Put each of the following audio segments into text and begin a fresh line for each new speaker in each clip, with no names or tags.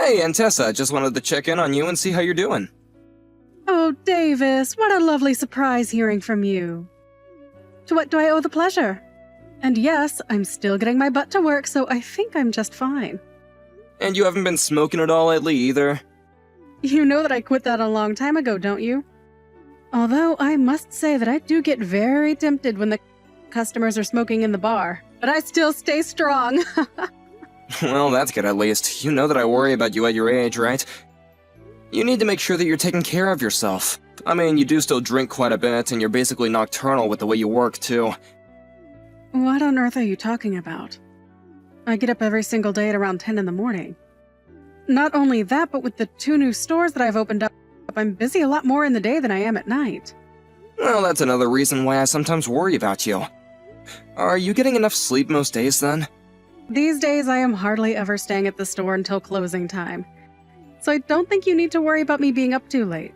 Hey, Antessa, just wanted to check in on you and see how you're doing.
Oh, Davis, what a lovely surprise hearing from you. To what do I owe the pleasure? And yes, I'm still getting my butt to work, so I think I'm just fine.
And you haven't been smoking at all lately either?
You know that I quit that a long time ago, don't you? Although I must say that I do get very tempted when the customers are smoking in the bar, but I still stay strong.
Well, that's good at least. You know that I worry about you at your age, right? You need to make sure that you're taking care of yourself. I mean, you do still drink quite a bit, and you're basically nocturnal with the way you work, too.
What on earth are you talking about? I get up every single day at around 10 in the morning. Not only that, but with the 2 new stores that I've opened up, I'm busy a lot more in the day than I am at night.
Well, that's another reason why I sometimes worry about you. Are you getting enough sleep most days, then?
These days, I am hardly ever staying at the store until closing time. So I don't think you need to worry about me being up too late.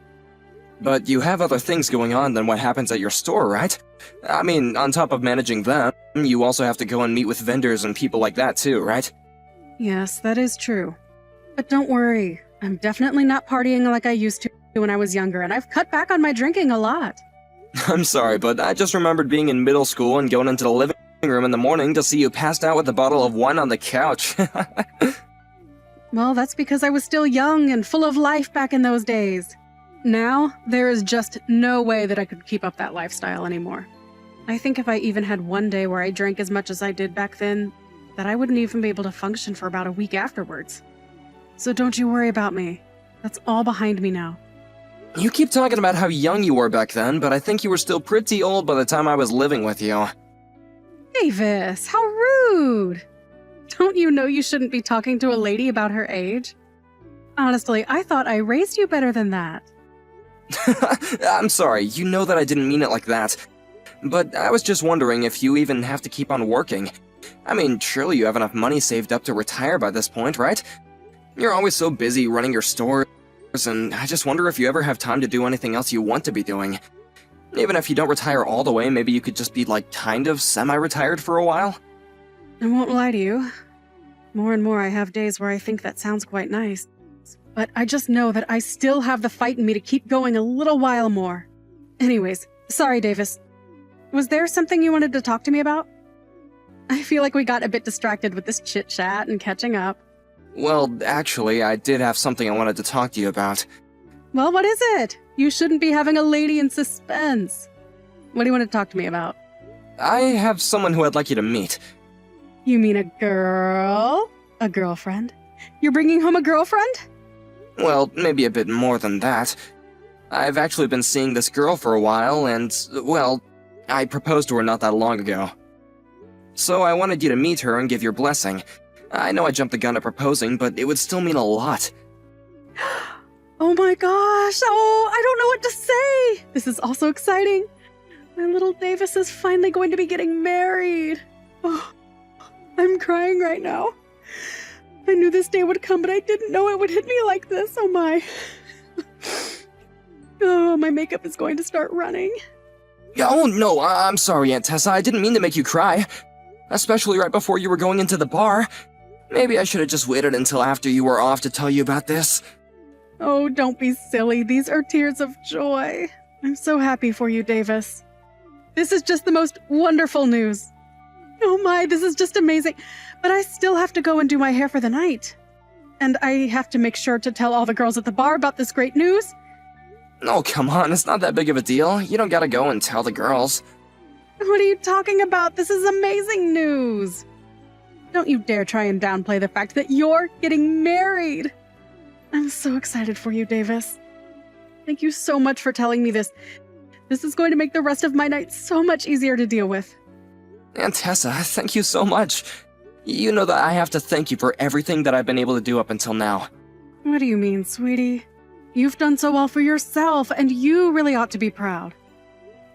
But you have other things going on than what happens at your store, right? I mean, on top of managing them, you also have to go and meet with vendors and people like that too, right?
Yes, that is true. But don't worry, I'm definitely not partying like I used to when I was younger, and I've cut back on my drinking a lot.
I'm sorry, but I just remembered being in middle school and going into the living room in the morning to see you passed out with a bottle of wine on the couch.
Well, that's because I was still young and full of life back in those days. Now, there is just no way that I could keep up that lifestyle anymore. I think if I even had one day where I drank as much as I did back then, that I wouldn't even be able to function for about a week afterwards. So don't you worry about me. That's all behind me now.
You keep talking about how young you were back then, but I think you were still pretty old by the time I was living with you.
Davis, how rude! Don't you know you shouldn't be talking to a lady about her age? Honestly, I thought I raised you better than that.
I'm sorry, you know that I didn't mean it like that. But I was just wondering if you even have to keep on working. I mean, surely you have enough money saved up to retire by this point, right? You're always so busy running your stores, and I just wonder if you ever have time to do anything else you want to be doing. Even if you don't retire all the way, maybe you could just be like kind of semi-retired for a while?
I won't lie to you. More and more I have days where I think that sounds quite nice. But I just know that I still have the fight in me to keep going a little while more. Anyways, sorry, Davis. Was there something you wanted to talk to me about? I feel like we got a bit distracted with this chit-chat and catching up.
Well, actually, I did have something I wanted to talk to you about.
Well, what is it? You shouldn't be having a lady in suspense. What do you want to talk to me about?
I have someone who I'd like you to meet.
You mean a girl? A girlfriend? You're bringing home a girlfriend?
Well, maybe a bit more than that. I've actually been seeing this girl for a while, and, well, I proposed to her not that long ago. So I wanted you to meet her and give your blessing. I know I jumped the gun at proposing, but it would still mean a lot.
Oh my gosh! Oh, I don't know what to say! This is all so exciting! My little Davis is finally going to be getting married! Oh, I'm crying right now. I knew this day would come, but I didn't know it would hit me like this. Oh my. Oh, my makeup is going to start running.
Oh no, I'm sorry, Aunt Tessa, I didn't mean to make you cry. Especially right before you were going into the bar. Maybe I should have just waited until after you were off to tell you about this.
Oh, don't be silly. These are tears of joy. I'm so happy for you, Davis. This is just the most wonderful news. Oh my, this is just amazing. But I still have to go and do my hair for the night. And I have to make sure to tell all the girls at the bar about this great news.
Oh, come on, it's not that big of a deal. You don't gotta go and tell the girls.
What are you talking about? This is amazing news. Don't you dare try and downplay the fact that you're getting married. I'm so excited for you, Davis. Thank you so much for telling me this. This is going to make the rest of my night so much easier to deal with.
Aunt Tessa, thank you so much. You know that I have to thank you for everything that I've been able to do up until now.
What do you mean, sweetie? You've done so well for yourself, and you really ought to be proud.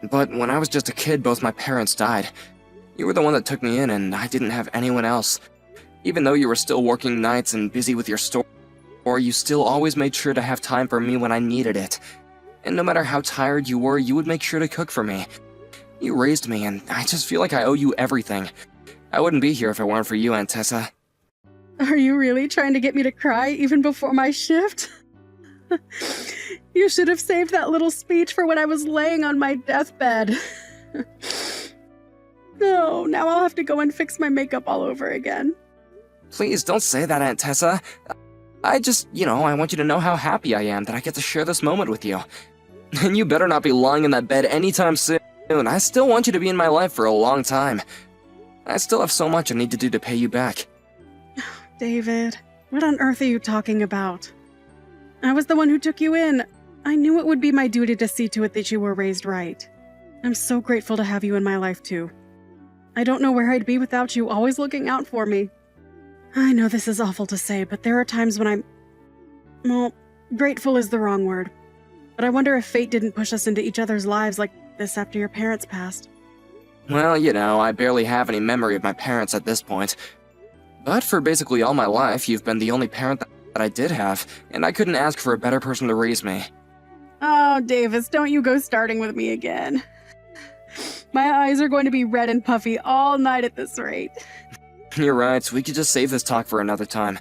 But when I was just a kid, both my parents died. You were the one that took me in, and I didn't have anyone else. Even though you were still working nights and busy with your store, you still always made sure to have time for me when I needed it. And no matter how tired you were, you would make sure to cook for me. You raised me, and I just feel like I owe you everything. I wouldn't be here if it weren't for you, Aunt Tessa.
Are you really trying to get me to cry even before my shift? You should have saved that little speech for when I was laying on my deathbed. No, now I'll have to go and fix my makeup all over again.
Please don't say that, Aunt Tessa. I just, I want you to know how happy I am that I get to share this moment with you. And you better not be lying in that bed anytime soon. I still want you to be in my life for a long time. I still have so much I need to do to pay you back.
David, what on earth are you talking about? I was the one who took you in. I knew it would be my duty to see to it that you were raised right. I'm so grateful to have you in my life, too. I don't know where I'd be without you always looking out for me. I know this is awful to say, but there are times when grateful is the wrong word. But I wonder if fate didn't push us into each other's lives like this after your parents passed.
Well, I barely have any memory of my parents at this point. But for basically all my life, you've been the only parent that I did have, and I couldn't ask for a better person to raise me.
Oh, Davis, don't you go starting with me again. My eyes are going to be red and puffy all night at this rate.
You're right, we could just save this talk for another time.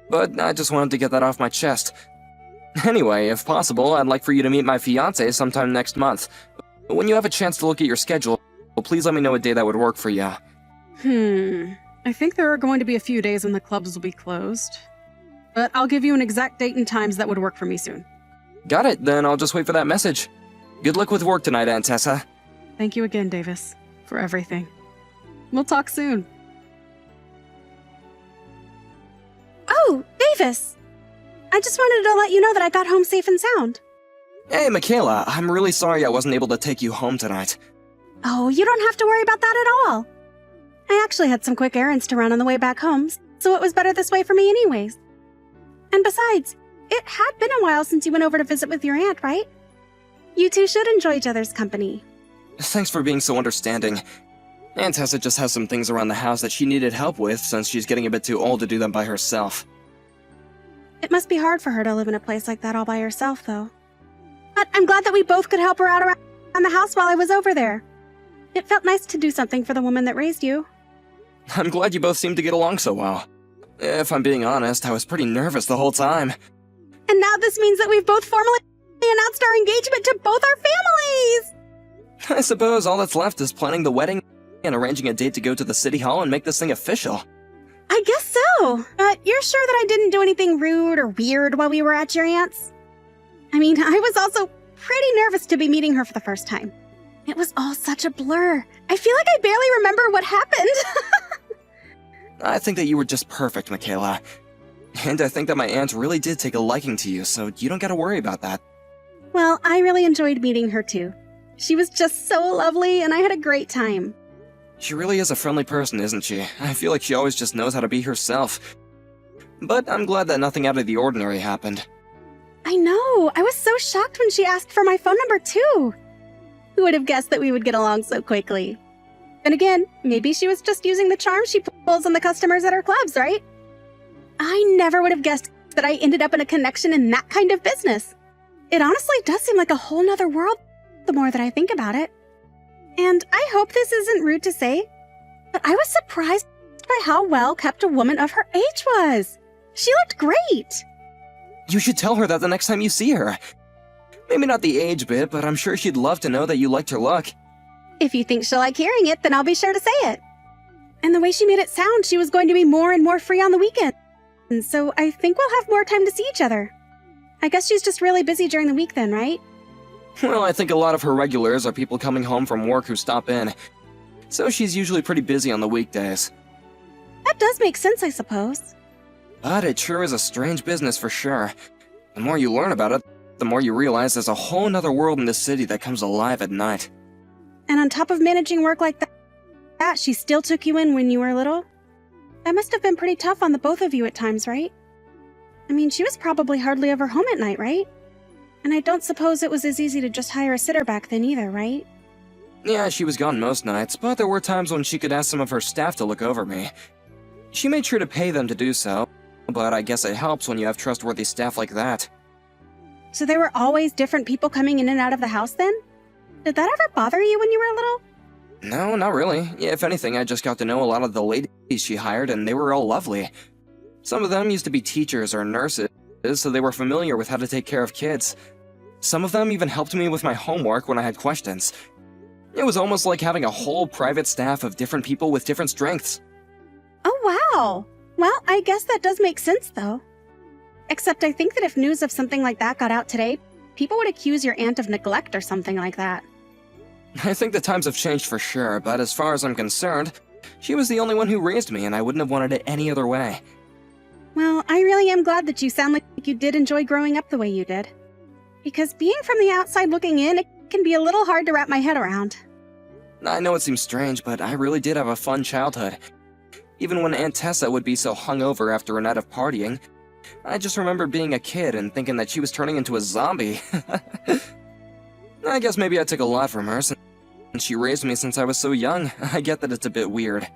But I just wanted to get that off my chest. Anyway, if possible, I'd like for you to meet my fiancé sometime next month. When you have a chance to look at your schedule, please let me know a day that would work for you.
I think there are going to be a few days when the clubs will be closed. But I'll give you an exact date and times that would work for me soon.
Got it, then I'll just wait for that message. Good luck with work tonight, Aunt Tessa.
Thank you again, Davis, for everything. We'll talk soon.
Oh, Davis! I just wanted to let you know that I got home safe and sound.
Hey, Michaela, I'm really sorry I wasn't able to take you home tonight.
Oh, you don't have to worry about that at all. I actually had some quick errands to run on the way back home, so it was better this way for me anyways. And besides, it had been a while since you went over to visit with your aunt, right? You two should enjoy each other's company.
Thanks for being so understanding. Aunt Tessa just has some things around the house that she needed help with since she's getting a bit too old to do them by herself.
It must be hard for her to live in a place like that all by herself, though. But I'm glad that we both could help her out around the house while I was over there. It felt nice to do something for the woman that raised you.
I'm glad you both seem to get along so well. If I'm being honest, I was pretty nervous the whole time.
And now this means that we've both formally announced our engagement to both our families!
I suppose all that's left is planning the wedding and arranging a date to go to the city hall and make this thing official.
I guess so. But you're sure that I didn't do anything rude or weird while we were at your aunt's? I mean, I was also pretty nervous to be meeting her for the first time. It was all such a blur. I feel like I barely remember what happened.
I think that you were just perfect, Michaela. And I think that my aunt really did take a liking to you, so you don't gotta worry about that.
Well, I really enjoyed meeting her too. She was just so lovely, and I had a great time.
She really is a friendly person, isn't she? I feel like she always just knows how to be herself. But I'm glad that nothing out of the ordinary happened.
I know. I was so shocked when she asked for my phone number too. Who would have guessed that we would get along so quickly? And again, maybe she was just using the charm she pulls on the customers at her clubs, right? I never would have guessed that I ended up in a connection in that kind of business. It honestly does seem like a whole nother world the more that I think about it. And I hope this isn't rude to say, but I was surprised by how well kept a woman of her age was. She looked great.
You should tell her that the next time you see her. Maybe not the age bit, but I'm sure she'd love to know that you liked her look.
If you think she'll like hearing it, then I'll be sure to say it. And the way she made it sound, she was going to be more and more free on the weekend. And so I think we'll have more time to see each other. I guess she's just really busy during the week then, right?
Well, I think a lot of her regulars are people coming home from work who stop in. So she's usually pretty busy on the weekdays.
That does make sense, I suppose.
But it sure is a strange business for sure. The more you learn about it, the more you realize there's a whole nother world in this city that comes alive at night.
And on top of managing work like that, she still took you in when you were little? That must have been pretty tough on the both of you at times, right? I mean, she was probably hardly ever home at night, right? And I don't suppose it was as easy to just hire a sitter back then either, right?
Yeah, she was gone most nights, but there were times when she could ask some of her staff to look over me. She made sure to pay them to do so, but I guess it helps when you have trustworthy staff like that.
So there were always different people coming in and out of the house then? Did that ever bother you when you were little?
No, not really. If anything, I just got to know a lot of the ladies she hired, and they were all lovely. Some of them used to be teachers or nurses, so they were familiar with how to take care of kids. Some of them even helped me with my homework when I had questions. It was almost like having a whole private staff of different people with different strengths.
Oh, wow. Well, I guess that does make sense, though. Except I think that if news of something like that got out today, people would accuse your aunt of neglect or something like that.
I think the times have changed for sure, but as far as I'm concerned, she was the only one who raised me and I wouldn't have wanted it any other way.
Well, I really am glad that you sound like you did enjoy growing up the way you did. Because being from the outside looking in, it can be a little hard to wrap my head around.
I know it seems strange, but I really did have a fun childhood. Even when Aunt Tessa would be so hungover after a night of partying, I just remember being a kid and thinking that she was turning into a zombie. I guess maybe I took a lot from her, since she raised me since I was so young. I get that it's a bit weird.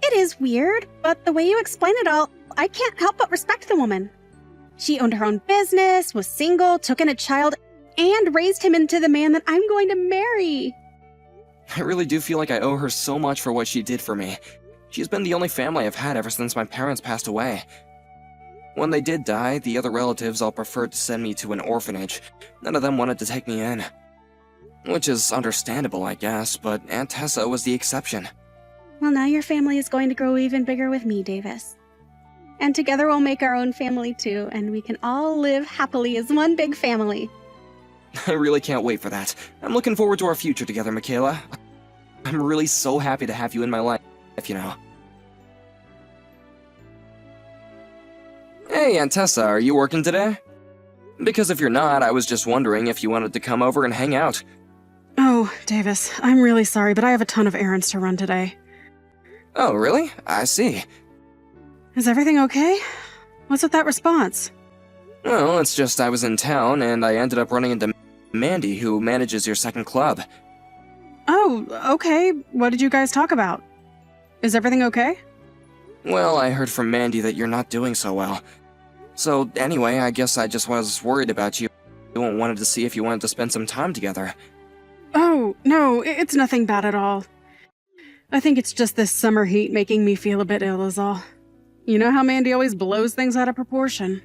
It is weird, but the way you explain it all, I can't help but respect the woman. She owned her own business, was single, took in a child, and raised him into the man that I'm going to marry.
I really do feel like I owe her so much for what she did for me. She's been the only family I've had ever since my parents passed away. When they did die, the other relatives all preferred to send me to an orphanage. None of them wanted to take me in. Which is understandable, I guess, but Aunt Tessa was the exception.
Well, now your family is going to grow even bigger with me, Davis. And together we'll make our own family too, and we can all live happily as one big family.
I really can't wait for that. I'm looking forward to our future together, Michaela. I'm really so happy to have you in my life, you know. Hey, Aunt Tessa, are you working today? Because if you're not, I was just wondering if you wanted to come over and hang out.
Oh, Davis, I'm really sorry, but I have a ton of errands to run today.
Oh, really? I see.
Is everything okay? What's with that response?
Well, it's just I was in town and I ended up running into Mandy, who manages your second club.
Oh, okay. What did you guys talk about? Is everything okay?
Well, I heard from Mandy that you're not doing so well. So anyway, I guess I just was worried about you and wanted to see if you wanted to spend some time together.
Oh, no, it's nothing bad at all. I think it's just this summer heat making me feel a bit ill is all. You know how Mandy always blows things out of proportion.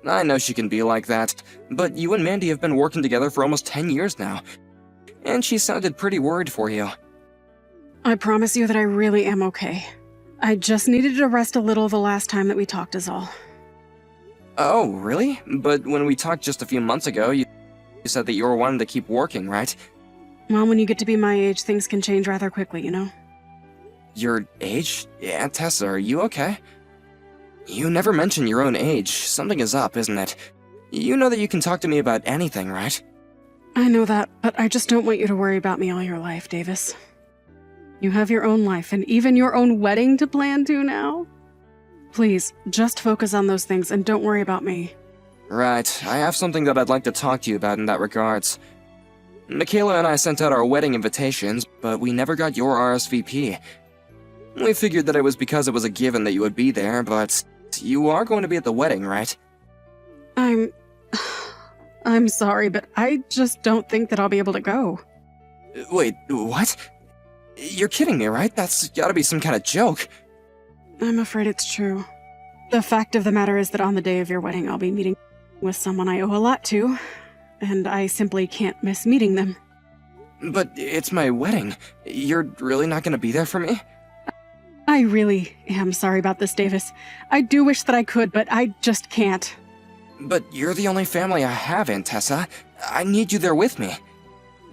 I know she can be like that, but you and Mandy have been working together for almost 10 years now. And she sounded pretty worried for you.
I promise you that I really am okay. I just needed to rest a little the last time that we talked is all.
Oh, really? But when we talked just a few months ago, you said that you were wanting to keep working, right?
Well, when you get to be my age, things can change rather quickly, you know?
Your age? Aunt Tessa, are you okay? You never mention your own age. Something is up, isn't it? You know that you can talk to me about anything, right?
I know that, but I just don't want you to worry about me all your life, Davis. You have your own life and even your own wedding to plan to now. Please, just focus on those things and don't worry about me.
Right, I have something that I'd like to talk to you about in that regards. Michaela and I sent out our wedding invitations, but we never got your RSVP. We figured that it was because it was a given that you would be there, but you are going to be at the wedding, right?
I'm sorry, but I just don't think that I'll be able to go.
Wait, what? You're kidding me, right? That's gotta be some kind of joke.
I'm afraid it's true. The fact of the matter is that on the day of your wedding, I'll be meeting with someone I owe a lot to, and I simply can't miss meeting them.
But it's my wedding. You're really not gonna be there for me?
I really am sorry about this, Davis. I do wish that I could, but I just can't.
But you're the only family I have, Aunt Tessa. I need you there with me.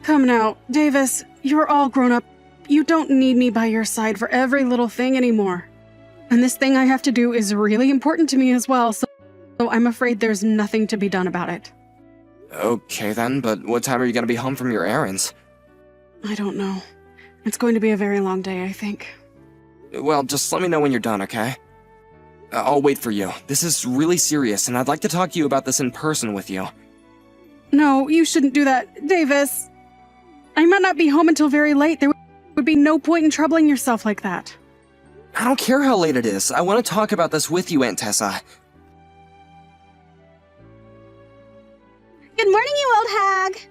Come now, Davis, you're all grown up. You don't need me by your side for every little thing anymore. And this thing I have to do is really important to me as well, so I'm afraid there's nothing to be done about it.
Okay then, but what time are you gonna be home from your errands?
I don't know. It's going to be a very long day, I think.
Well, just let me know when you're done, okay? I'll wait for you. This is really serious, and I'd like to talk to you about this in person with you.
No, you shouldn't do that, Davis. I might not be home until very late. There would be no point in troubling yourself like that.
I don't care how late it is. I want to talk about this with you, Aunt Tessa.
Good morning, you old hag!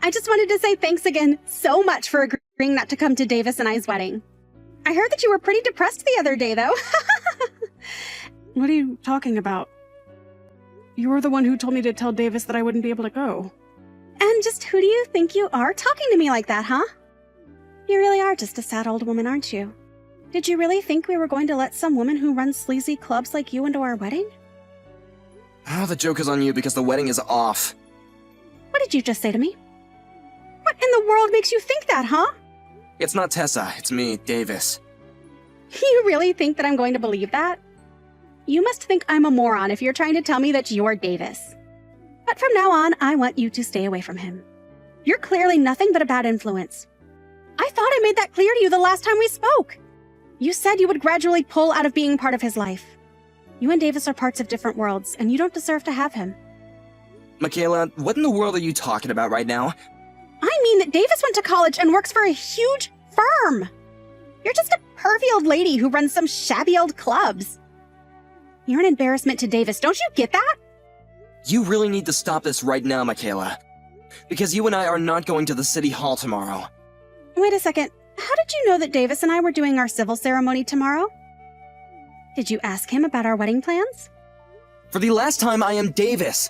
I just wanted to say thanks again so much for agreeing not to come to Davis and I's wedding. I heard that you were pretty depressed the other day, though.
What are you talking about? You were the one who told me to tell Davis that I wouldn't be able to go.
And just who do you think you are talking to me like that, huh? You really are just a sad old woman, aren't you? Did you really think we were going to let some woman who runs sleazy clubs like you into our wedding?
Oh, the joke is on you because the wedding is off.
What did you just say to me? What in the world makes you think that, huh?
It's not Tessa, it's me, Davis.
You really think that I'm going to believe that? You must think I'm a moron if you're trying to tell me that you're Davis. But from now on, I want you to stay away from him. You're clearly nothing but a bad influence. I thought I made that clear to you the last time we spoke. You said you would gradually pull out of being part of his life. You and Davis are parts of different worlds, and you don't deserve to have him.
Michaela, what in the world are you talking about right now?
I mean that Davis went to college and works for a huge firm. You're just a pervy old lady who runs some shabby old clubs. You're an embarrassment to Davis, don't you get that?
You really need to stop this right now, Michaela. Because you and I are not going to the city hall tomorrow.
Wait a second. How did you know that Davis and I were doing our civil ceremony tomorrow? Did you ask him about our wedding plans?
For the last time, I am Davis.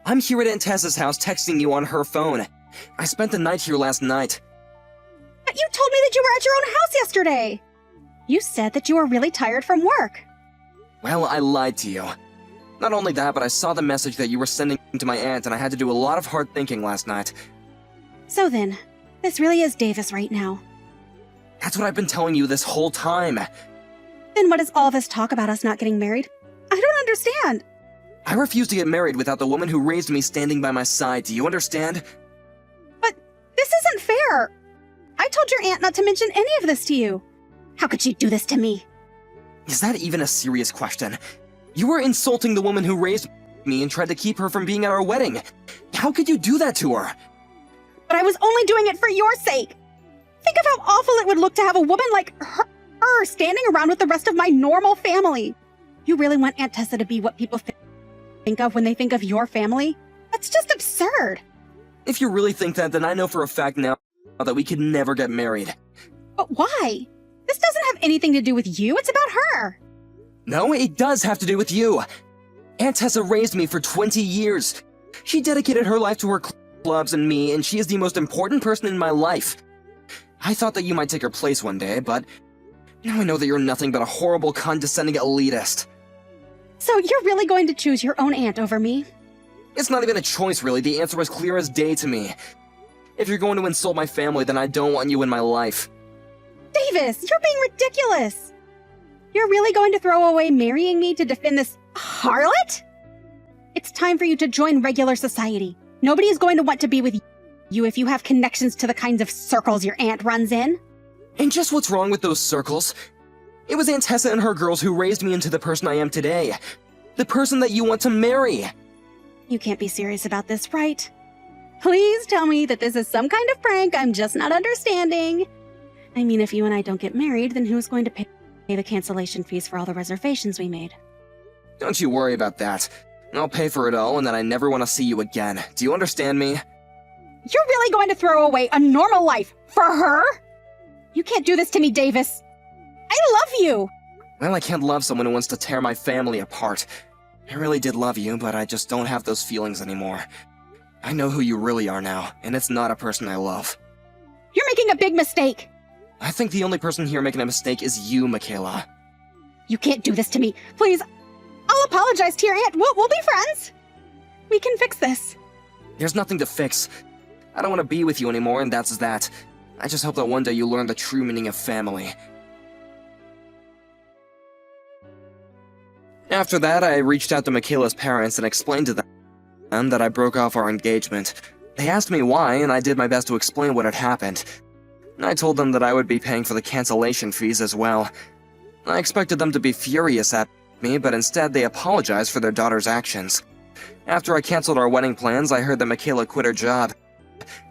I'm here at Aunt Tessa's house texting you on her phone. I spent the night here last night.
But you told me that you were at your own house yesterday. You said that you were really tired from work.
Well, I lied to you. Not only that, but I saw the message that you were sending to my aunt, and I had to do a lot of hard thinking last night.
So then, this really is Davis right now.
That's what I've been telling you this whole time.
Then what is all this talk about us not getting married? I don't understand.
I refuse to get married without the woman who raised me standing by my side. Do you understand?
But this isn't fair. I told your aunt not to mention any of this to you. How could she do this to me?
Is that even a serious question? You were insulting the woman who raised me and tried to keep her from being at our wedding. How could you do that to her?
But I was only doing it for your sake. Think of how awful it would look to have a woman like her standing around with the rest of my normal family. You really want Aunt Tessa to be what people think of when they think of your family? That's just absurd.
If you really think that, then I know for a fact now that we could never get married.
But why? This doesn't have anything to do with you. It's about her.
No, it does have to do with you. Aunt Tessa raised me for 20 years. She dedicated her life to her clubs and me, and she is the most important person in my life. I thought that you might take her place one day, but now I know that you're nothing but a horrible, condescending elitist.
So you're really going to choose your own aunt over me?
It's not even a choice, really. The answer was clear as day to me. If you're going to insult my family, then I don't want you in my life.
Davis, you're being ridiculous. You're really going to throw away marrying me to defend this harlot? It's time for you to join regular society. Nobody is going to want to be with you if you have connections to the kinds of circles your aunt runs in.
And just what's wrong with those circles? It was Aunt Tessa and her girls who raised me into the person I am today. The person that you want to marry.
You can't be serious about this, right? Please tell me that this is some kind of prank I'm just not understanding. I mean, if you and I don't get married, then who's going to pay the cancellation fees for all the reservations we made?
Don't you worry about that. I'll pay for it all, and then I never want to see you again. Do you understand me?
You're really going to throw away a normal life for her? You can't do this to me, Davis. I love you.
Well, I can't love someone who wants to tear my family apart. I really did love you, but I just don't have those feelings anymore. I know who you really are now, and it's not a person I love.
You're making a big mistake.
I think the only person here making a mistake is you, Michaela.
You can't do this to me. Please, I'll apologize to your aunt. We'll be friends. We can fix this.
There's nothing to fix. I don't want to be with you anymore, and that's that. I just hope that one day you learn the true meaning of family. After that, I reached out to Michaela's parents and explained to them that I broke off our engagement. They asked me why, and I did my best to explain what had happened. I told them that I would be paying for the cancellation fees as well. I expected them to be furious at me, but instead they apologized for their daughter's actions. After I canceled our wedding plans, I heard that Michaela quit her job,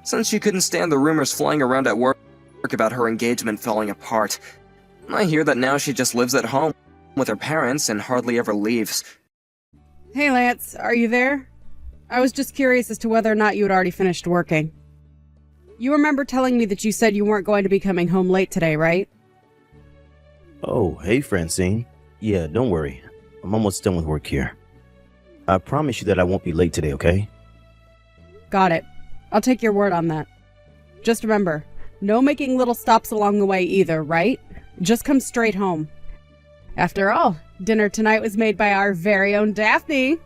since she couldn't stand the rumors flying around at work about her engagement falling apart. I hear that now she just lives at home with her parents and hardly ever leaves.
Hey, Lance, are you there? I was just curious as to whether or not you had already finished working. You remember telling me that you said you weren't going to be coming home late today, right?
Oh, hey Francine. Yeah, don't worry. I'm almost done with work here. I promise you that I won't be late today, okay?
Got it. I'll take your word on that. Just remember, no making little stops along the way either, right? Just come straight home. After all, dinner tonight was made by our very own Daphne.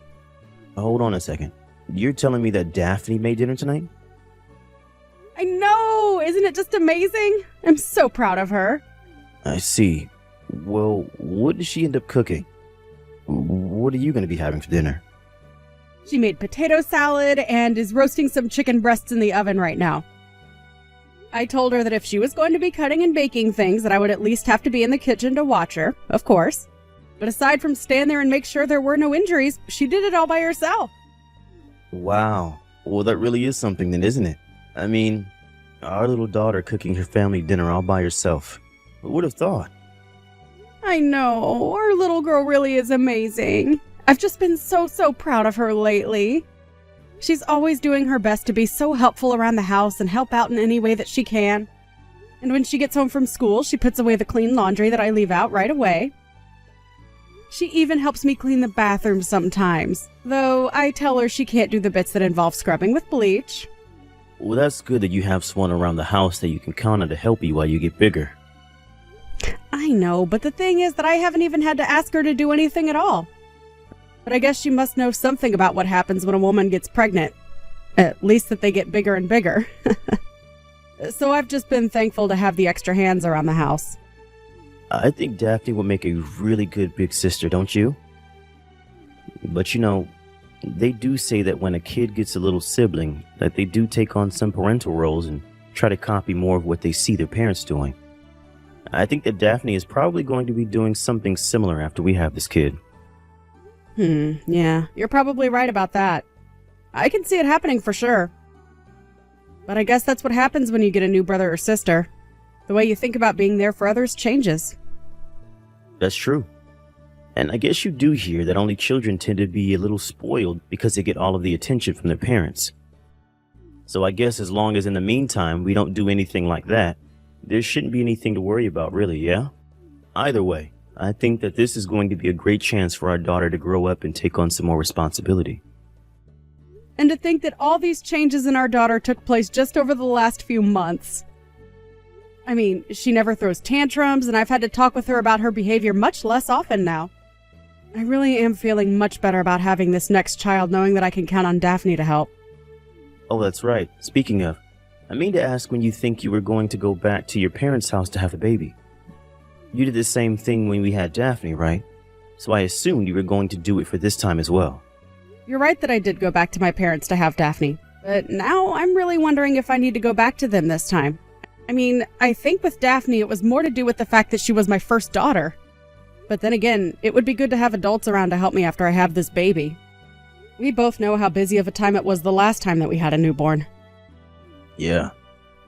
Hold on a second. You're telling me that Daphne made dinner tonight?
I know! Isn't it just amazing? I'm so proud of her.
I see. Well, what did she end up cooking? What are you going to be having for dinner?
She made potato salad and is roasting some chicken breasts in the oven right now. I told her that if she was going to be cutting and baking things, that I would at least have to be in the kitchen to watch her, of course. But aside from stand there and make sure there were no injuries, she did it all by herself.
Wow. Well, that really is something then, isn't it? I mean, our little daughter cooking her family dinner all by herself. Who would have thought?
I know, our little girl really is amazing. I've just been so proud of her lately. She's always doing her best to be so helpful around the house and help out in any way that she can. And when she gets home from school, she puts away the clean laundry that I leave out right away. She even helps me clean the bathroom sometimes, though I tell her she can't do the bits that involve scrubbing with bleach.
Well, that's good that you have someone around the house that you can count on to help you while you get bigger.
I know, but the thing is that I haven't even had to ask her to do anything at all. But I guess she must know something about what happens when a woman gets pregnant. At least that they get bigger and bigger. So I've just been thankful to have the extra hands around the house.
I think Daphne would make a really good big sister, don't you? But you know, they do say that when a kid gets a little sibling, that they do take on some parental roles and try to copy more of what they see their parents doing. I think that Daphne is probably going to be doing something similar after we have this kid.
Yeah, you're probably right about that. I can see it happening for sure. But I guess that's what happens when you get a new brother or sister. The way you think about being there for others changes.
That's true. And I guess you do hear that only children tend to be a little spoiled because they get all of the attention from their parents. So I guess as long as in the meantime we don't do anything like that, there shouldn't be anything to worry about, really, yeah? Either way, I think that this is going to be a great chance for our daughter to grow up and take on some more responsibility.
And to think that all these changes in our daughter took place just over the last few months. I mean, she never throws tantrums, and I've had to talk with her about her behavior much less often now. I really am feeling much better about having this next child, knowing that I can count on Daphne to help.
Oh, that's right. Speaking of, I mean to ask when you think you were going to go back to your parents' house to have a baby. You did the same thing when we had Daphne, right? So I assumed you were going to do it for this time as well.
You're right that I did go back to my parents to have Daphne, but now I'm really wondering if I need to go back to them this time. I mean, I think with Daphne it was more to do with the fact that she was my first daughter. But then again, it would be good to have adults around to help me after I have this baby. We both know how busy of a time it was the last time that we had a newborn.
Yeah,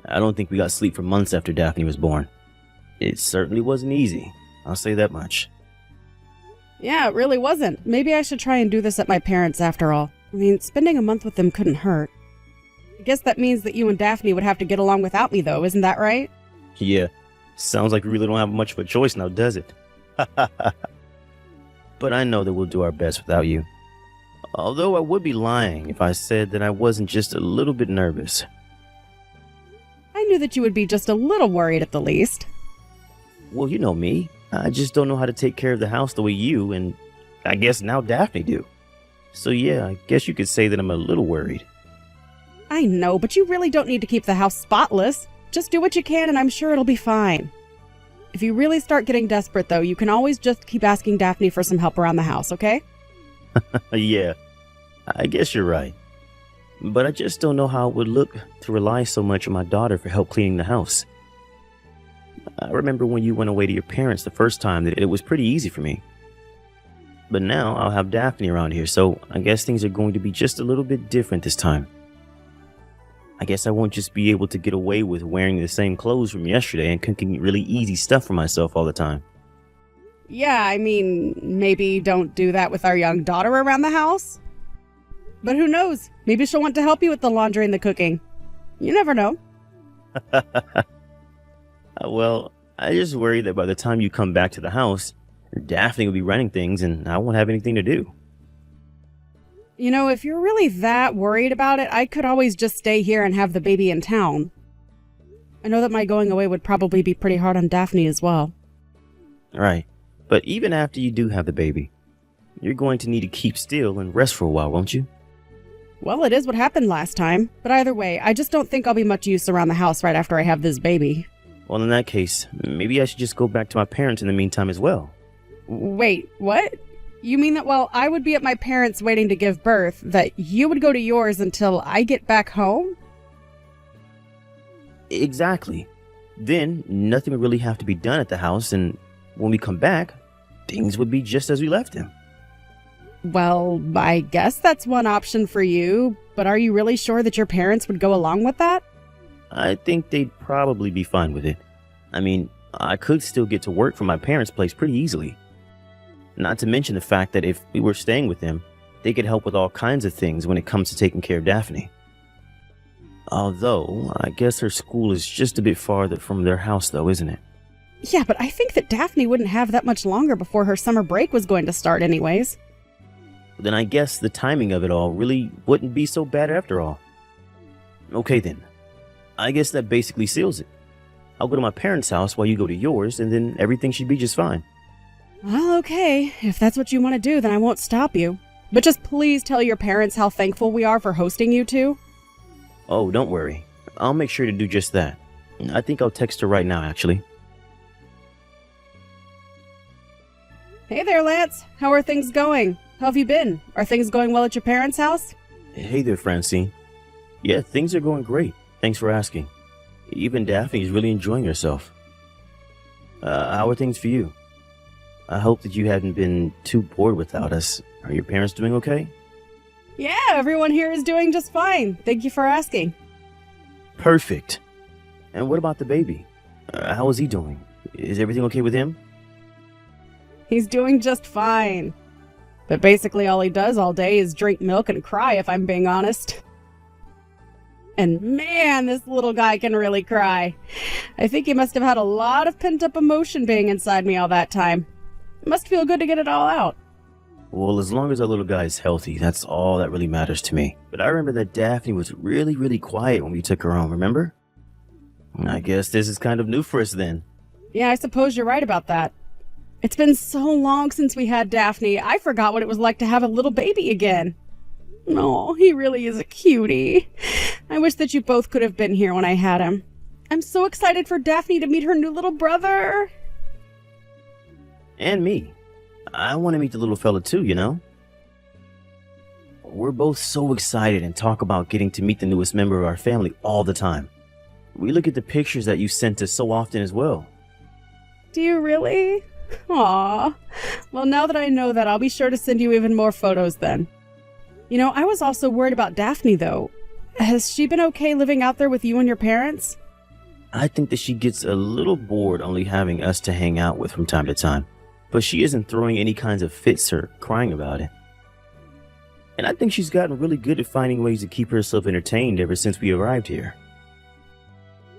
I don't think we got sleep for months after Daphne was born. It certainly wasn't easy, I'll say that much.
Yeah, it really wasn't. Maybe I should try and do this at my parents' after all. I mean, spending a month with them couldn't hurt. I guess that means that you and Daphne would have to get along without me, though, isn't that right?
Yeah, sounds like we really don't have much of a choice now, does it? But I know that we'll do our best without you. Although I would be lying if I said that I wasn't just a little bit nervous.
I knew that you would be just a little worried at the least.
Well, you know me. I just don't know how to take care of the house the way you and I guess now Daphne do. So yeah, I guess you could say that I'm a little worried.
I know, but you really don't need to keep the house spotless. Just do what you can and I'm sure it'll be fine. If you really start getting desperate, though, you can always just keep asking Daphne for some help around the house, okay?
Yeah, I guess you're right. But I just don't know how it would look to rely so much on my daughter for help cleaning the house. I remember when you went away to your parents the first time that it was pretty easy for me. But now I'll have Daphne around here, so I guess things are going to be just a little bit different this time. I guess I won't just be able to get away with wearing the same clothes from yesterday and cooking really easy stuff for myself all the time.
Yeah, I mean, maybe don't do that with our young daughter around the house. But who knows? Maybe she'll want to help you with the laundry and the cooking. You never know.
Well, I just worry that by the time you come back to the house, Daphne will be running things, and I won't have anything to do.
You know, if you're really that worried about it, I could always just stay here and have the baby in town. I know that my going away would probably be pretty hard on Daphne as well.
Right. But even after you do have the baby, you're going to need to keep still and rest for a while, won't you?
Well, it is what happened last time. But either way, I just don't think I'll be much use around the house right after I have this baby.
Well, in that case, maybe I should just go back to my parents in the meantime as well.
Wait, what? You mean that while I would be at my parents' waiting to give birth, that you would go to yours until I get back home?
Exactly. Then, nothing would really have to be done at the house, and when we come back, things would be just as we left them.
Well, I guess that's one option for you, but are you really sure that your parents would go along with that?
I think they'd probably be fine with it. I mean, I could still get to work from my parents' place pretty easily. Not to mention the fact that if we were staying with them, they could help with all kinds of things when it comes to taking care of Daphne. Although, I guess her school is just a bit farther from their house though, isn't it?
Yeah, but I think that Daphne wouldn't have that much longer before her summer break was going to start anyways.
Then I guess the timing of it all really wouldn't be so bad after all. Okay then. I guess that basically seals it. I'll go to my parents' house while you go to yours, and then everything should be just fine.
Well, okay. If that's what you want to do, then I won't stop you. But just please tell your parents how thankful we are for hosting you two.
Oh, don't worry. I'll make sure to do just that. I think I'll text her right now, actually.
Hey there, Lance. How are things going? How have you been? Are things going well at your parents' house?
Hey there, Francine. Yeah, things are going great. Thanks for asking. Even Daphne is really enjoying herself. How are things for you? I hope that you hadn't been too bored without us. Are your parents doing okay?
Yeah, everyone here is doing just fine. Thank you for asking.
Perfect. And what about the baby? How is he doing? Is everything okay with him?
He's doing just fine. But basically all he does all day is drink milk and cry, if I'm being honest. And man, this little guy can really cry. I think he must have had a lot of pent-up emotion being inside me all that time. It must feel good to get it all out.
Well, as long as our little guy is healthy, that's all that really matters to me. But I remember that Daphne was really quiet when we took her home, remember? I guess this is kind of new for us then.
Yeah, I suppose you're right about that. It's been so long since we had Daphne, I forgot what it was like to have a little baby again. Oh, he really is a cutie. I wish that you both could have been here when I had him. I'm so excited for Daphne to meet her new little brother.
And me. I want to meet the little fella too, you know? We're both so excited and talk about getting to meet the newest member of our family all the time. We look at the pictures that you sent us so often as well.
Do you really? Aw. Well, now that I know that, I'll be sure to send you even more photos then. You know, I was also worried about Daphne, though. Has she been okay living out there with you and your parents?
I think that she gets a little bored only having us to hang out with from time to time. But she isn't throwing any kinds of fits or crying about it. And I think she's gotten really good at finding ways to keep herself entertained ever since we arrived here.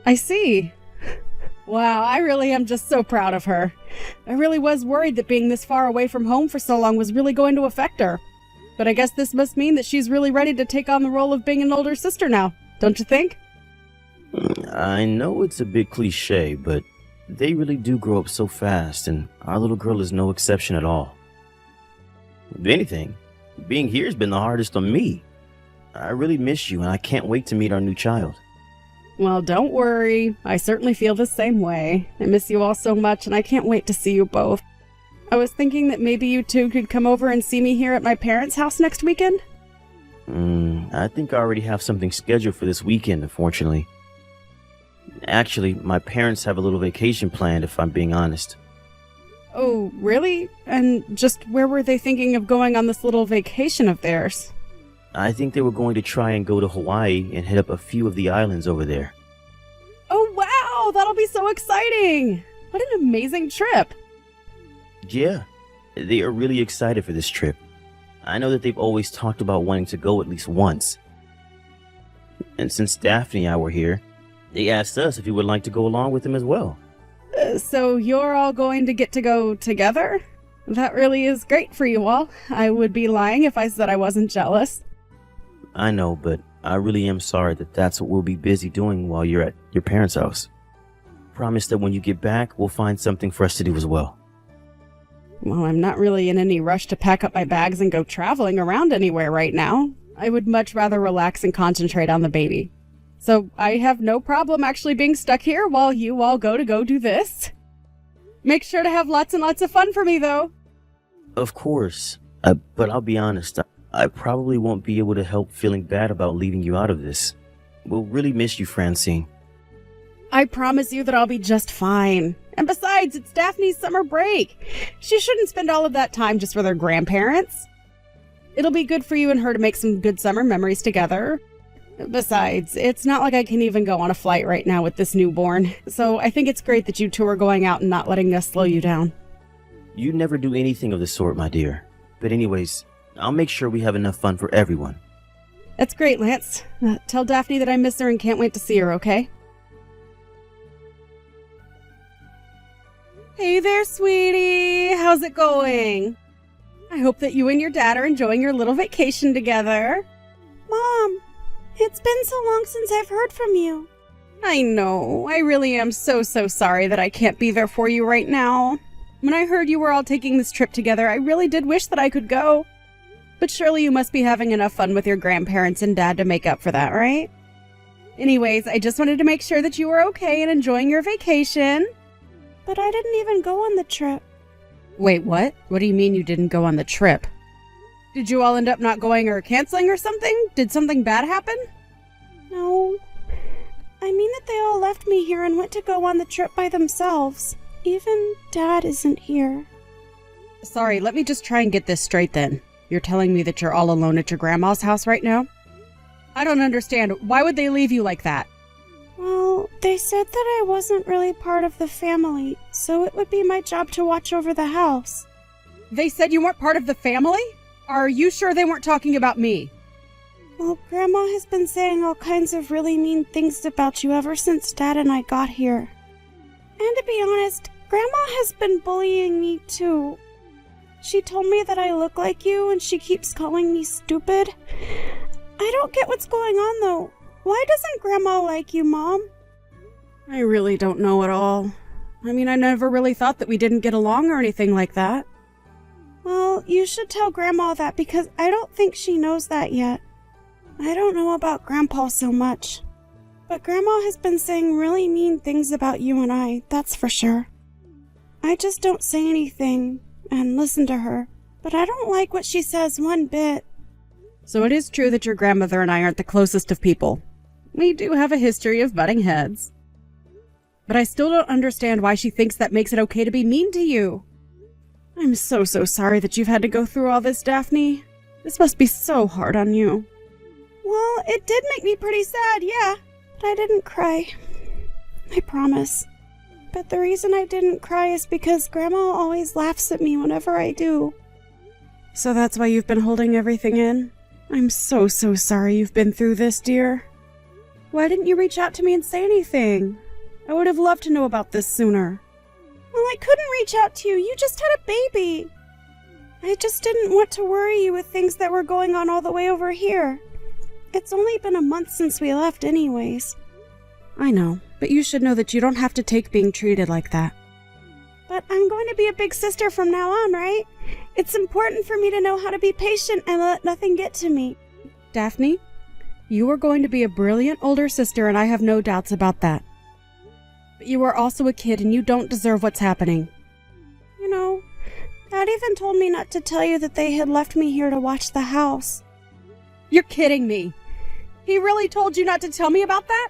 I see. Wow, I really am just so proud of her. I really was worried that being this far away from home for so long was really going to affect her. But I guess this must mean that she's really ready to take on the role of being an older sister now, don't you think?
I know it's a bit cliche, but they really do grow up so fast, and our little girl is no exception at all. If anything, being here has been the hardest on me. I really miss you, and I can't wait to meet our new child.
Well, don't worry. I certainly feel the same way. I miss you all so much, and I can't wait to see you both. I was thinking that maybe you two could come over and see me here at my parents' house next weekend?
I think I already have something scheduled for this weekend, unfortunately. Actually, my parents have a little vacation planned, if I'm being honest.
Oh, really? And just where were they thinking of going on this little vacation of theirs?
I think they were going to try and go to Hawaii and hit up a few of the islands over there.
Oh, wow! That'll be so exciting! What an amazing trip!
Yeah, they are really excited for this trip. I know that they've always talked about wanting to go at least once. And since Daphne and I were here, they asked us if we would like to go along with them as well.
So you're all going to get to go together? That really is great for you all. I would be lying if I said I wasn't jealous.
I know, but I really am sorry that that's what we'll be busy doing while you're at your parents' house. Promise that when you get back, we'll find something for us to do as well.
Well, I'm not really in any rush to pack up my bags and go traveling around anywhere right now. I would much rather relax and concentrate on the baby. So I have no problem actually being stuck here while you all go do this. Make sure to have lots and lots of fun for me, though.
Of course, but I'll be honest, I probably won't be able to help feeling bad about leaving you out of this. We'll really miss you, Francine.
I promise you that I'll be just fine. And besides, it's Daphne's summer break. She shouldn't spend all of that time just with her grandparents. It'll be good for you and her to make some good summer memories together. Besides, it's not like I can even go on a flight right now with this newborn, so I think it's great that you two are going out and not letting us slow you down.
You never do anything of the sort, my dear. But anyways, I'll make sure we have enough fun for everyone.
That's great, Lance. Tell Daphne that I miss her and can't wait to see her, okay? Hey there, sweetie. How's it going? I hope that you and your dad are enjoying your little vacation together.
Mom, it's been so long since I've heard from you.
I know. I really am so sorry that I can't be there for you right now. When I heard you were all taking this trip together, I really did wish that I could go. But surely you must be having enough fun with your grandparents and dad to make up for that, right? Anyways, I just wanted to make sure that you were okay and enjoying your vacation.
But I didn't even go on the trip.
Wait, what? What do you mean you didn't go on the trip? Did you all end up not going or canceling or something? Did something bad happen?
No. I mean that they all left me here and went to go on the trip by themselves. Even Dad isn't here.
Sorry, let me just try and get this straight then. You're telling me that you're all alone at your grandma's house right now? I don't understand. Why would they leave you like that?
Well, they said that I wasn't really part of the family, so it would be my job to watch over the house.
They said you weren't part of the family? Are you sure they weren't talking about me?
Well, Grandma has been saying all kinds of really mean things about you ever since Dad and I got here. And to be honest, Grandma has been bullying me too. She told me that I look like you and she keeps calling me stupid. I don't get what's going on though. Why doesn't Grandma like you, Mom?
I really don't know at all. I mean, I never really thought that we didn't get along or anything like that.
Well, you should tell Grandma that because I don't think she knows that yet. I don't know about Grandpa so much. But Grandma has been saying really mean things about you and I, that's for sure. I just don't say anything and listen to her, but I don't like what she says one bit.
So it is true that your grandmother and I aren't the closest of people. We do have a history of butting heads. But I still don't understand why she thinks that makes it okay to be mean to you. I'm so sorry that you've had to go through all this, Daphne. This must be so hard on you.
Well, it did make me pretty sad, yeah. But I didn't cry. I promise. But the reason I didn't cry is because Grandma always laughs at me whenever I do.
So that's why you've been holding everything in? I'm so sorry you've been through this, dear. Why didn't you reach out to me and say anything? I would have loved to know about this sooner.
Well, I couldn't reach out to you. You just had a baby. I just didn't want to worry you with things that were going on all the way over here. It's only been a month since we left anyways.
I know, but you should know that you don't have to take being treated like that.
But I'm going to be a big sister from now on, right? It's important for me to know how to be patient and let nothing get to me.
Daphne, you are going to be a brilliant older sister, and I have no doubts about that. But you are also a kid, and you don't deserve what's happening.
You know, Dad even told me not to tell you that they had left me here to watch the house.
You're kidding me. He really told you not to tell me about that?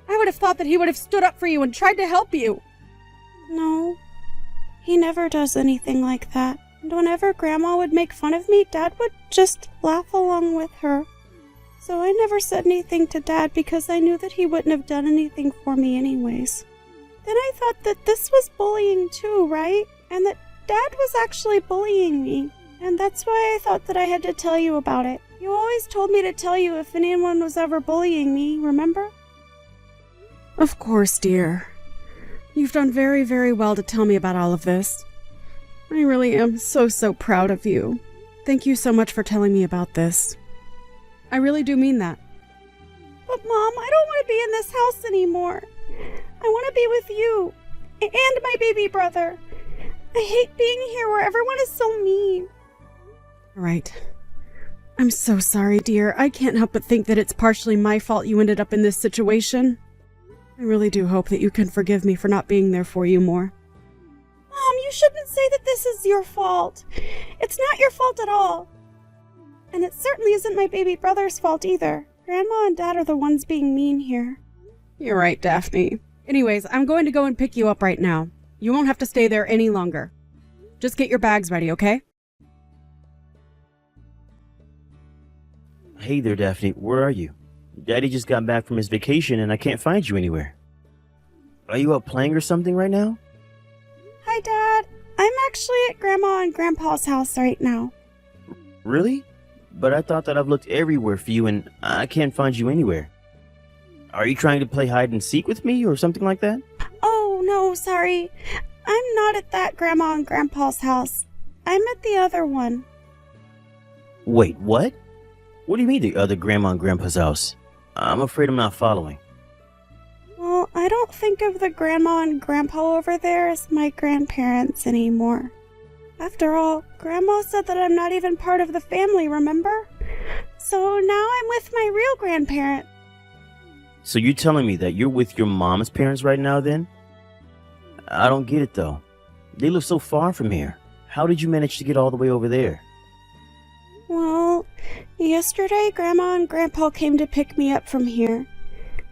I would have thought that he would have stood up for you and tried to help you.
No, he never does anything like that. And whenever Grandma would make fun of me, Dad would just laugh along with her. So I never said anything to Dad because I knew that he wouldn't have done anything for me anyways. Then I thought that this was bullying too, right? And that Dad was actually bullying me. And that's why I thought that I had to tell you about it. You always told me to tell you if anyone was ever bullying me, remember?
Of course, dear. You've done very well to tell me about all of this. I really am so proud of you. Thank you so much for telling me about this. I really do mean that.
But Mom, I don't want to be in this house anymore. I want to be with you. And my baby brother. I hate being here where everyone is so mean.
Right. I'm so sorry, dear. I can't help but think that it's partially my fault you ended up in this situation. I really do hope that you can forgive me for not being there for you more.
Mom, you shouldn't say that this is your fault. It's not your fault at all. And it certainly isn't my baby brother's fault either. Grandma and Dad are the ones being mean here.
You're right, Daphne. Anyways, I'm going to go and pick you up right now. You won't have to stay there any longer. Just get your bags ready, okay?
Hey there, Daphne. Where are you? Daddy just got back from his vacation and I can't find you anywhere. Are you out playing or something right now?
Hi, Dad. I'm actually at Grandma and Grandpa's house right now.
Really? But I thought that I've looked everywhere for you and I can't find you anywhere. Are you trying to play hide and seek with me or something like that?
Oh, no, sorry. I'm not at that Grandma and Grandpa's house. I'm at the other one.
Wait, what? What do you mean the other Grandma and Grandpa's house? I'm afraid I'm not following.
Well, I don't think of the Grandma and Grandpa over there as my grandparents anymore. After all, Grandma said that I'm not even part of the family, remember? So now I'm with my real grandparent.
So you're telling me that you're with your mom's parents right now then? I don't get it though. They live so far from here. How did you manage to get all the way over there?
Well, yesterday Grandma and Grandpa came to pick me up from here.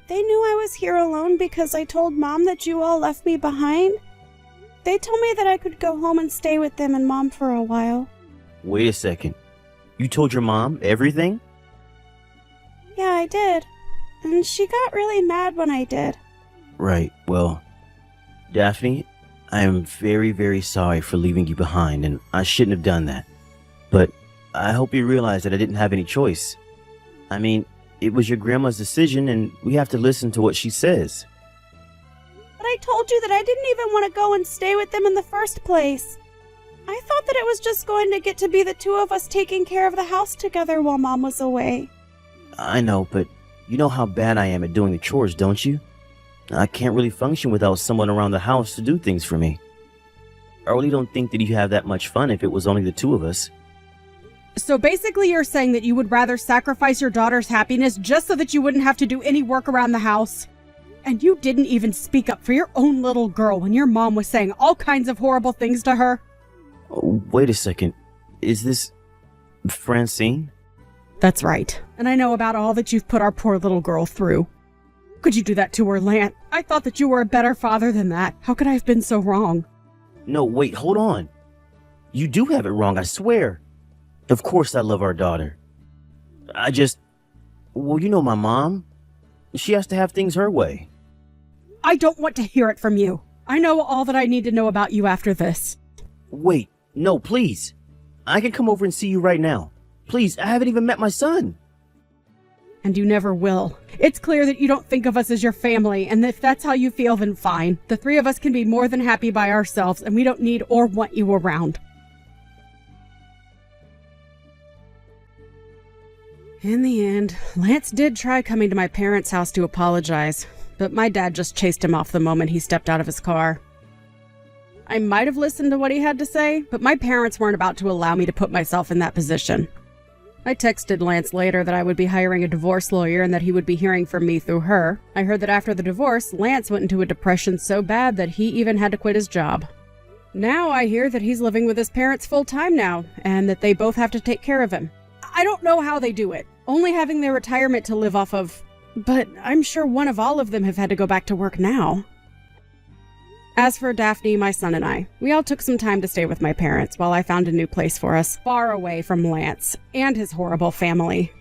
They knew I was here alone because I told Mom that you all left me behind. They told me that I could go home and stay with them and Mom for a while.
Wait a second. You told your mom everything?
Yeah, I did. And she got really mad when I did.
Right, well, Daphne, I am very sorry for leaving you behind and I shouldn't have done that. But I hope you realize that I didn't have any choice. I mean, it was your grandma's decision and we have to listen to what she says.
But I told you that I didn't even want to go and stay with them in the first place. I thought that it was just going to get to be the two of us taking care of the house together while Mom was away.
I know, but you know how bad I am at doing the chores, don't you? I can't really function without someone around the house to do things for me. I really don't think that you have that much fun if it was only the two of us.
So basically you're saying that you would rather sacrifice your daughter's happiness just so that you wouldn't have to do any work around the house? And you didn't even speak up for your own little girl when your mom was saying all kinds of horrible things to her?
Oh, wait a second. Is this Francine?
That's right. And I know about all that you've put our poor little girl through. Could you do that to her, Lance? I thought that you were a better father than that. How could I have been so wrong?
No, wait, hold on. You do have it wrong, I swear. Of course I love our daughter. Well, you know my mom. She has to have things her way.
I don't want to hear it from you. I know all that I need to know about you after this.
Wait, no, please. I can come over and see you right now. Please, I haven't even met my son.
And you never will. It's clear that you don't think of us as your family, and if that's how you feel, then fine. The three of us can be more than happy by ourselves, and we don't need or want you around. In the end, Lance did try coming to my parents' house to apologize, but my dad just chased him off the moment he stepped out of his car. I might have listened to what he had to say, but my parents weren't about to allow me to put myself in that position. I texted Lance later that I would be hiring a divorce lawyer and that he would be hearing from me through her. I heard that after the divorce, Lance went into a depression so bad that he even had to quit his job. Now I hear that he's living with his parents full-time now, and that they both have to take care of him. I don't know how they do it, only having their retirement to live off of, but I'm sure one of all of them have had to go back to work now. As for Daphne, my son and I, we all took some time to stay with my parents while I found a new place for us, far away from Lance and his horrible family.